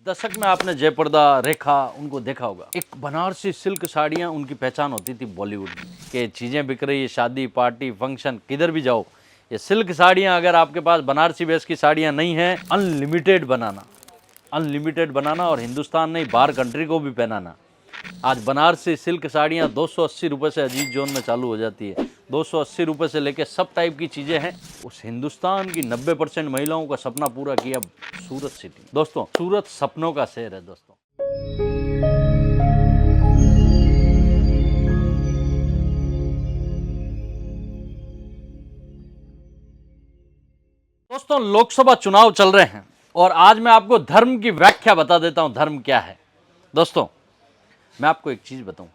दशक में आपने जयप्रदा, रेखा उनको देखा होगा। एक बनारसी सिल्क साड़ियाँ उनकी पहचान होती थी बॉलीवुड में, कि चीज़ें बिक रही है, शादी पार्टी फंक्शन किधर भी जाओ ये सिल्क साड़ियाँ। अगर आपके पास बनारसी बेस की साड़ियाँ नहीं हैं, अनलिमिटेड बनाना और हिंदुस्तान नहीं बाहर कंट्री को भी पहनाना। आज बनारसी सिल्क साड़ियाँ 280 रुपये से अजीज जोन में चालू हो जाती है। 280 रुपये से लेके सब टाइप की चीज़ें हैं। उस हिंदुस्तान की 90% महिलाओं का सपना पूरा किया सूरत सिटी। दोस्तों, सूरत सपनों का शहर है। दोस्तों, लोकसभा चुनाव चल रहे हैं और आज मैं आपको धर्म की व्याख्या बता देता हूं। धर्म क्या है दोस्तों? मैं आपको एक चीज बताऊं,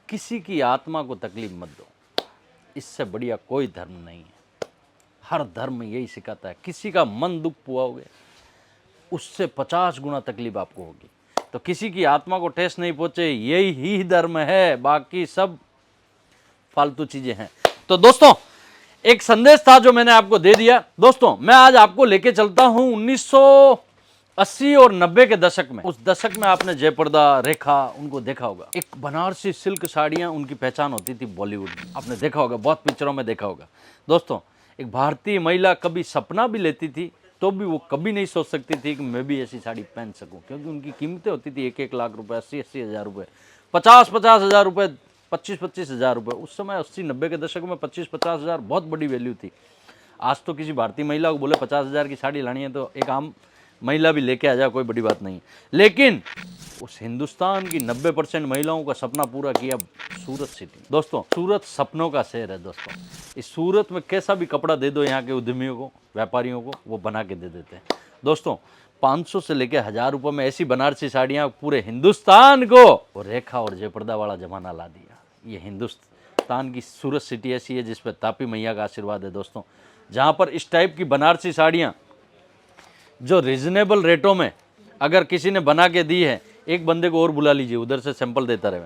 किसी की आत्मा को तकलीफ मत दो, इससे बढ़िया कोई धर्म नहीं है। हर धर्म यही सिखाता है, किसी का मन दुख पुआओगे उससे 50 गुना तकलीफ आपको होगी। तो किसी की आत्मा को ठेस नहीं पहुंचे, यही ही धर्म है, बाकी सब फालतू चीजें हैं। तो दोस्तों, एक संदेश था जो मैंने आपको दे दिया। दोस्तों, मैं आज आपको लेके चलता हूं 1980 और 90 के दशक में। उस दशक में आपने जयप्रदा, रेखा उनको देखा होगा। एक बनारसी सिल्क साड़ियां उनकी पहचान होती थी बॉलीवुड में, आपने देखा होगा, बहुत पिक्चरों में देखा होगा। दोस्तों, एक भारतीय महिला कभी सपना भी लेती थी तो भी वो कभी नहीं सोच सकती थी कि मैं भी ऐसी साड़ी पहन सकूं, क्योंकि उनकी कीमतें होती थी 1-1 लाख रुपए, 80-80 हज़ार रुपए, 50-50 हज़ार रुपए, 25-25 हज़ार रुपये। उस समय 80-90 के दशक में 25-50 हज़ार बहुत बड़ी वैल्यू थी। आज तो किसी भारतीय महिला को बोले 50 हज़ार की साड़ी लानी है तो एक आम महिला भी लेके आ जाए, कोई बड़ी बात नहीं। लेकिन उस हिंदुस्तान की 90% महिलाओं का सपना पूरा किया सूरत सिटी। दोस्तों, सूरत सपनों का शहर है। दोस्तों, इस सूरत में कैसा भी कपड़ा दे दो यहाँ के उद्यमियों को, व्यापारियों को, वो बना के दे देते हैं। दोस्तों, 500 से लेकर 1000 रुपये में ऐसी बनारसी साड़ियाँ पूरे हिंदुस्तान को, और रेखा और जयप्रदा वाला जमाना ला दिया। ये हिंदुस्तान की सूरत सिटी ऐसी है जिस पर तापी मैया का आशीर्वाद है। दोस्तों, जहाँ पर इस टाइप की बनारसी साड़ियाँ जो रिजनेबल रेटों में अगर किसी ने बना के दी है, एक बंदे को और बुला लीजिए, उधर से सैंपल देता रहे।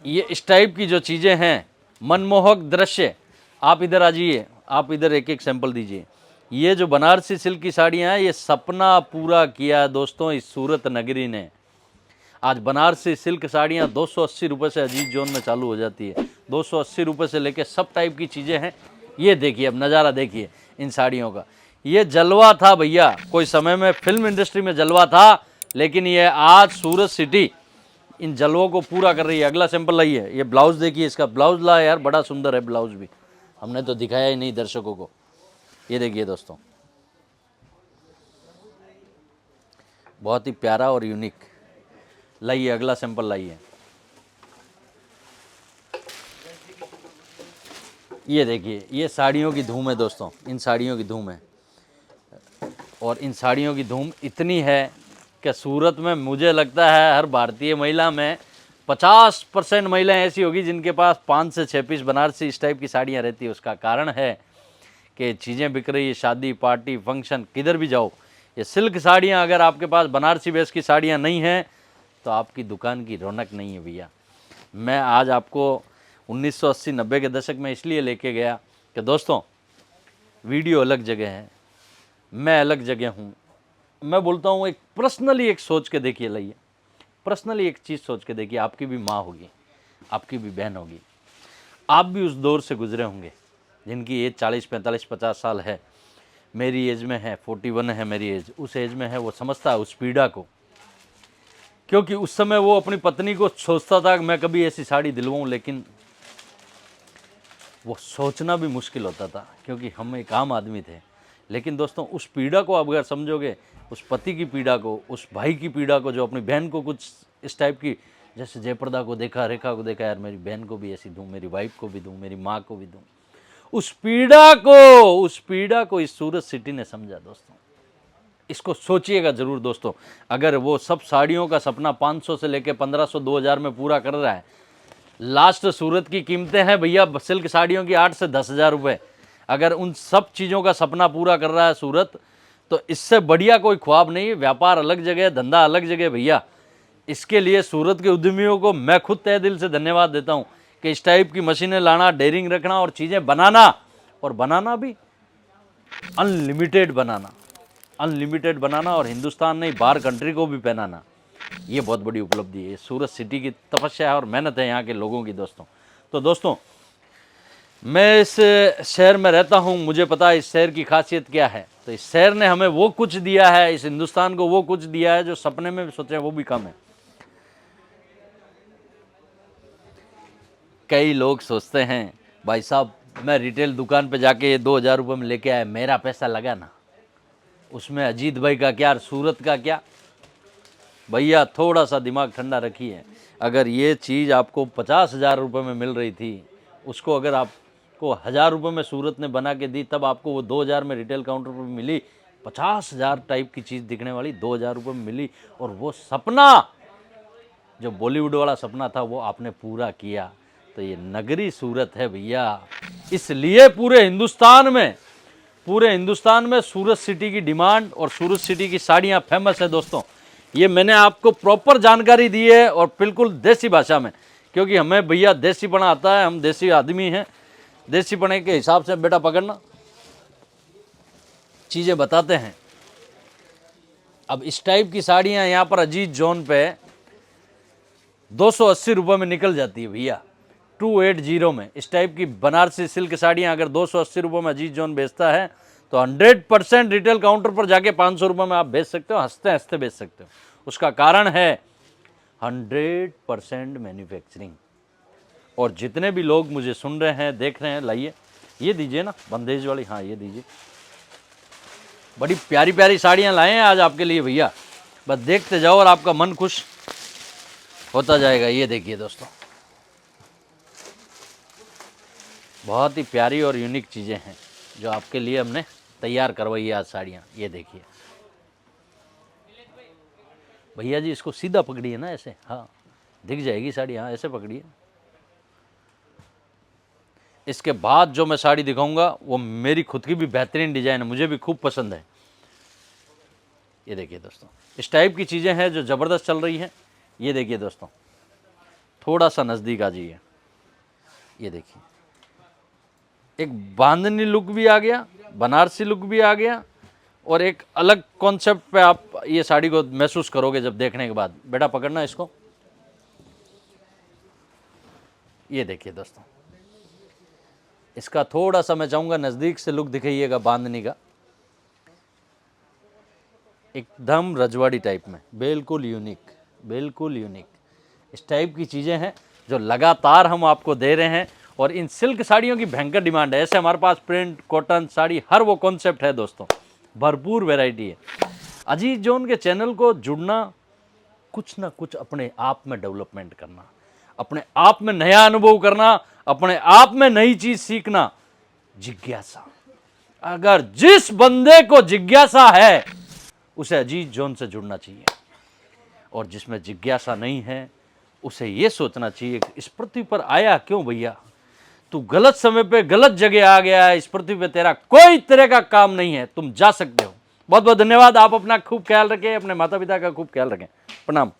ये इस टाइप की जो चीज़ें हैं, मनमोहक दृश्य, आप इधर आ जाइए, आप इधर एक एक सैंपल दीजिए। ये जो बनारसी सिल्क की साड़ियाँ हैं, ये सपना पूरा किया दोस्तों इस सूरत नगरी ने। आज बनारसी सिल्क साड़ियाँ 280 रुपये से अजीज जोन में चालू हो जाती है। 280 रुपये से लेके सब टाइप की चीज़ें हैं। ये देखिए, अब नज़ारा देखिए इन साड़ियों का। ये जलवा था भैया, कोई समय में फिल्म इंडस्ट्री में जलवा था, लेकिन ये आज सूरत सिटी इन जलवों को पूरा कर रही है। अगला सैंपल लाइए, ये ब्लाउज देखिए, इसका ब्लाउज ला यार, बड़ा सुंदर है ब्लाउज भी, हमने तो दिखाया ही नहीं दर्शकों को। ये देखिए दोस्तों, बहुत ही प्यारा और यूनिक। लाइए अगला सैंपल लाइए। ये देखिए, ये साड़ियों की धूम है दोस्तों, इन साड़ियों की धूम है। और इन साड़ियों की धूम इतनी है कि सूरत में मुझे लगता है हर भारतीय महिला में 50% महिलाएं ऐसी होगी जिनके पास 5 से 6 पीस बनारसी इस टाइप की साड़ियाँ रहती है। उसका कारण है कि चीज़ें बिक रही है, शादी पार्टी फंक्शन किधर भी जाओ ये सिल्क साड़ियाँ। अगर आपके पास बनारसी बेस की साड़ियाँ नहीं हैं तो आपकी दुकान की रौनक नहीं है भैया। मैं आज आपको 1980-90 के दशक में इसलिए लेके गया कि दोस्तों, वीडियो अलग जगह है, मैं अलग जगह हूँ। मैं बोलता हूँ एक पर्सनली एक सोच के देखिए, लाइए पर्सनली एक चीज़ सोच के देखिए। आपकी भी माँ होगी, आपकी भी बहन होगी, आप भी उस दौर से गुजरे होंगे जिनकी एज 40, 45, 50 साल है। मेरी एज में है 41 है मेरी एज। उस एज में है, वो समझता है उस पीड़ा को, क्योंकि उस समय वो अपनी पत्नी को सोचता था कि मैं कभी ऐसी साड़ी दिलवाऊँ, लेकिन वो सोचना भी मुश्किल होता था क्योंकि हम एक आम आदमी थे। लेकिन दोस्तों, उस पीड़ा को आप अगर समझोगे, उस पति की पीड़ा को, उस भाई की पीड़ा को जो अपनी बहन को कुछ इस टाइप की, जैसे जयप्रदा को देखा, रेखा को देखा, यार मेरी बहन को भी ऐसी दूँ, मेरी वाइफ को भी दूँ, मेरी माँ को भी दूँ, उस पीड़ा को इस सूरत सिटी ने समझा। दोस्तों, इसको सोचिएगा ज़रूर दोस्तों। अगर वो सब साड़ियों का सपना 500 से लेकर 1500, 2000 में पूरा कर रहा है, लास्ट सूरत की कीमतें हैं भैया सिल्क साड़ियों की 8 से 10 हज़ार रुपये। अगर उन सब चीज़ों का सपना पूरा कर रहा है सूरत, तो इससे बढ़िया कोई ख्वाब नहीं। व्यापार अलग जगह, धंधा अलग जगह भैया। इसके लिए सूरत के उद्यमियों को मैं खुद तहे दिल से धन्यवाद देता हूँ कि इस टाइप की मशीनें लाना, डेयरिंग रखना और चीज़ें बनाना, और बनाना भी अनलिमिटेड बनाना। अनलिमिटेड बनाना और हिंदुस्तान नहीं बाहर कंट्री को भी पहनाना, ये बहुत बड़ी उपलब्धि है। सूरत सिटी की तपस्या है और मेहनत है यहाँ के लोगों की दोस्तों। तो दोस्तों, मैं इस शहर में रहता हूँ, मुझे पता है इस शहर की खासियत क्या है। तो इस शहर ने हमें वो कुछ दिया है, इस हिंदुस्तान को वो कुछ दिया है जो सपने में भी सोचे वो भी कम है। कई लोग सोचते हैं भाई साहब मैं रिटेल दुकान पे जाके ये 2000 रुपये में लेके आया, मेरा पैसा लगा ना, उसमें अजीत भाई का क्या, सूरत का क्या। भैया थोड़ा सा दिमाग ठंडा रखिए। अगर ये चीज़ आपको 50,000 रुपये में मिल रही थी, उसको अगर आपको 1000 रुपये में सूरत ने बना के दी, तब आपको वो 2000 में रिटेल काउंटर पर मिली। 50,000 टाइप की चीज़ दिखने वाली 2000 रुपये में मिली, और वो सपना जो बॉलीवुड वाला सपना था वो आपने पूरा किया। तो ये नगरी सूरत है भैया, इसलिए पूरे हिंदुस्तान में सूरत सिटी की डिमांड और सूरत सिटी की साड़ियाँ फेमस है दोस्तों। ये मैंने आपको प्रॉपर जानकारी दी है और बिल्कुल देसी भाषा में, क्योंकि हमें भैया देसीपना आता है, हम देसी आदमी हैं। देसीपने के हिसाब से बेटा पकड़ना, चीज़ें बताते हैं। अब इस टाइप की साड़ियाँ यहाँ पर अजीत जोन पे 280 रुपये में निकल जाती है भैया, 280 में। इस टाइप की बनारसी सिल्क साड़ियाँ अगर 280 रुपये में अजीत जोन बेचता है, तो 100% रिटेल काउंटर पर जाके 500 रुपये में आप बेच सकते हो, हंसते हंसते बेच सकते हो। उसका कारण है 100% मैन्युफैक्चरिंग। और जितने भी लोग मुझे सुन रहे हैं, देख रहे हैं, लाइए ये दीजिए ना बंदेज वाली, हाँ ये दीजिए। बड़ी प्यारी प्यारी साड़ियाँ लाए हैं आज आपके लिए भैया, बस देखते जाओ और आपका मन खुश होता जाएगा। ये देखिए दोस्तों, बहुत ही प्यारी और यूनिक चीज़ें हैं जो आपके लिए हमने तैयार करवाई है आज साड़ियाँ। ये देखिए भैया जी, इसको सीधा पकड़िए ना ऐसे, हाँ दिख जाएगी साड़ी, हाँ ऐसे पकड़िए। इसके बाद जो मैं साड़ी दिखाऊंगा वो मेरी खुद की भी बेहतरीन डिजाइन है, मुझे भी खूब पसंद है। ये देखिए दोस्तों, इस टाइप की चीज़ें हैं जो ज़बरदस्त चल रही हैं। ये देखिए दोस्तों, थोड़ा सा नज़दीक आ जाइए। ये देखिए, एक बांधनी लुक भी आ गया, बनारसी लुक भी आ गया, और एक अलग कॉन्सेप्ट पे आप ये साड़ी को महसूस करोगे जब देखने के बाद। बेटा पकड़ना इसको। ये देखिए दोस्तों, इसका थोड़ा सा मैं चाहूँगा नज़दीक से लुक दिखाइएगा बांधनी का, एकदम रजवाड़ी टाइप में, बिल्कुल यूनिक, बिल्कुल यूनिक। इस टाइप की चीज़ें हैं जो लगातार हम आपको दे रहे हैं, और इन सिल्क साड़ियों की भयंकर डिमांड है। ऐसे हमारे पास प्रिंट, कॉटन साड़ी, हर वो कॉन्सेप्ट है दोस्तों, भरपूर वैरायटी है। अजीत जोन के चैनल को जुड़ना, कुछ ना कुछ अपने आप में डेवलपमेंट करना, अपने आप में नया अनुभव करना, अपने आप में नई चीज़ सीखना, जिज्ञासा। अगर जिस बंदे को जिज्ञासा है उसे अजीत जोन से जुड़ना चाहिए, और जिसमें जिज्ञासा नहीं है उसे ये सोचना चाहिए कि इस पृथ्वी पर आया क्यों भैया, तू गलत समय पे गलत जगह आ गया है, इस पृथ्वी पे तेरा कोई तरह का काम नहीं है, तुम जा सकते हो। बहुत बहुत धन्यवाद। आप अपना खूब ख्याल रखें, अपने माता पिता का खूब ख्याल रखें। प्रणाम।